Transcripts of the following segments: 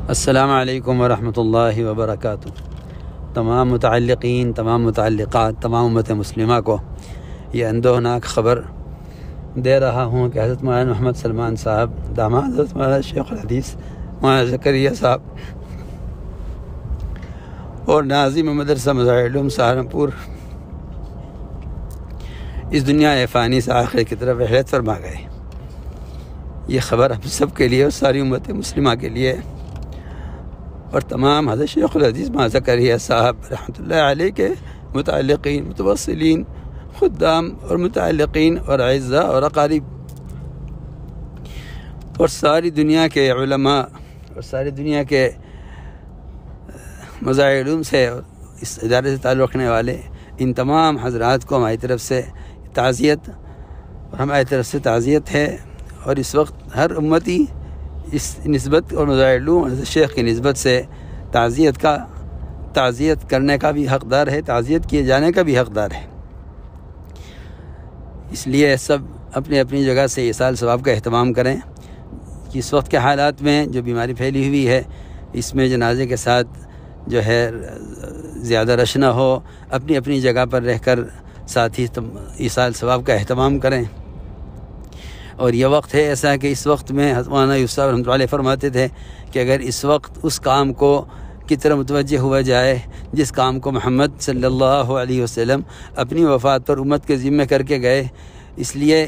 السلام علیکم ورحمۃ اللہ وبرکاتہ۔ تمام متعلقین، تمام متعلقات، تمام امت مسلمہ کو یہ اندوہناک خبر دے رہا ہوں کہ حضرت مولانا محمد سلمان صاحب، داماد حضرت مولانا شیخ الحدیث مولانا زکریا صاحب اور ناظم مدرسہ مظاہر العلوم سہارنپور اس دنیا فانی سے آخر کی طرف رحلت فرما گئے۔ یہ خبر ہم سب کے لیے اور ساری امت مسلمہ کے لیے اور تمام حضرت شیخ الحدیث مولانا زکریا صاحب رحمۃ اللہ علیہ کے متعلقین، متوسلین، خدام اور متعلقین اور اعزاء اور اقارب اور ساری دنیا کے علماء اور ساری دنیا کے مظاہر علوم سے اور اس ادارے سے تعلق رکھنے والے ان تمام حضرات کو ہماری طرف سے تعزیت اور ہماری طرف سے تعزیت ہے۔ اور اس وقت ہر امتی اس نسبت اور مظاہر علوم اور شیخ کی نسبت سے تعزیت کرنے کا بھی حقدار ہے، تعزیت کیے جانے کا بھی حقدار ہے۔ اس لیے سب اپنی اپنی جگہ سے ایصال ثواب کا اہتمام کریں کہ اس وقت کے حالات میں جو بیماری پھیلی ہوئی ہے اس میں جنازے کے ساتھ جو ہے زیادہ رش نہ ہو، اپنی اپنی جگہ پر رہ کر ساتھ ہی ایصال ثواب کا اہتمام کریں۔ اور یہ وقت ہے ایسا کہ اس وقت میں حضرت مولانا یوسف صاحب رحمۃ اللہ علیہ فرماتے تھے کہ اگر اس وقت اس کام کو کی طرف متوجہ ہوا جائے جس کام کو محمد صلی اللہ علیہ وسلم اپنی وفات پر امت کے ذمہ کر کے گئے، اس لیے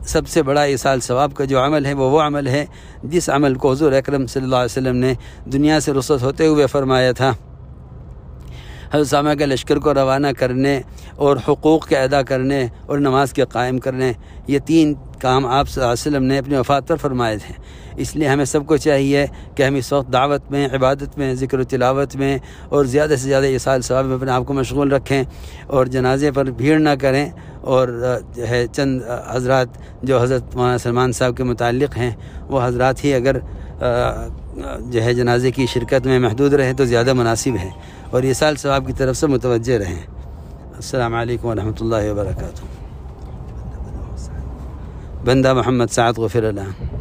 سب سے بڑا ایصال ثواب کا جو عمل ہے وہ عمل ہے جس عمل کو حضور اکرم صلی اللہ علیہ وسلم نے دنیا سے رخصت ہوتے ہوئے فرمایا تھا۔ حضرت اسامہ کے لشکر کو روانہ کرنے اور حقوق کے ادا کرنے اور نماز کے قائم کرنے، یہ تین کام آپ صلی اللہ علیہ وسلم نے اپنی وفات پر فرمائے تھے۔ اس لیے ہمیں سب کو چاہیے کہ ہم اس وقت دعوت میں، عبادت میں، ذکر و تلاوت میں اور زیادہ سے زیادہ ایصال ثواب میں اپنے آپ کو مشغول رکھیں اور جنازے پر بھیڑ نہ کریں۔ اور جو ہے چند حضرات جو حضرت مولانا سلمان صاحب کے متعلق ہیں وہ حضرات ہی اگر جو ہے جنازے کی شرکت میں محدود رہیں تو زیادہ مناسب ہے اور ایصال ثواب کی طرف سے متوجہ رہیں۔ السلام علیکم ورحمۃ اللہ وبرکاتہ۔ بندہ محمد سعد غفر اللہ۔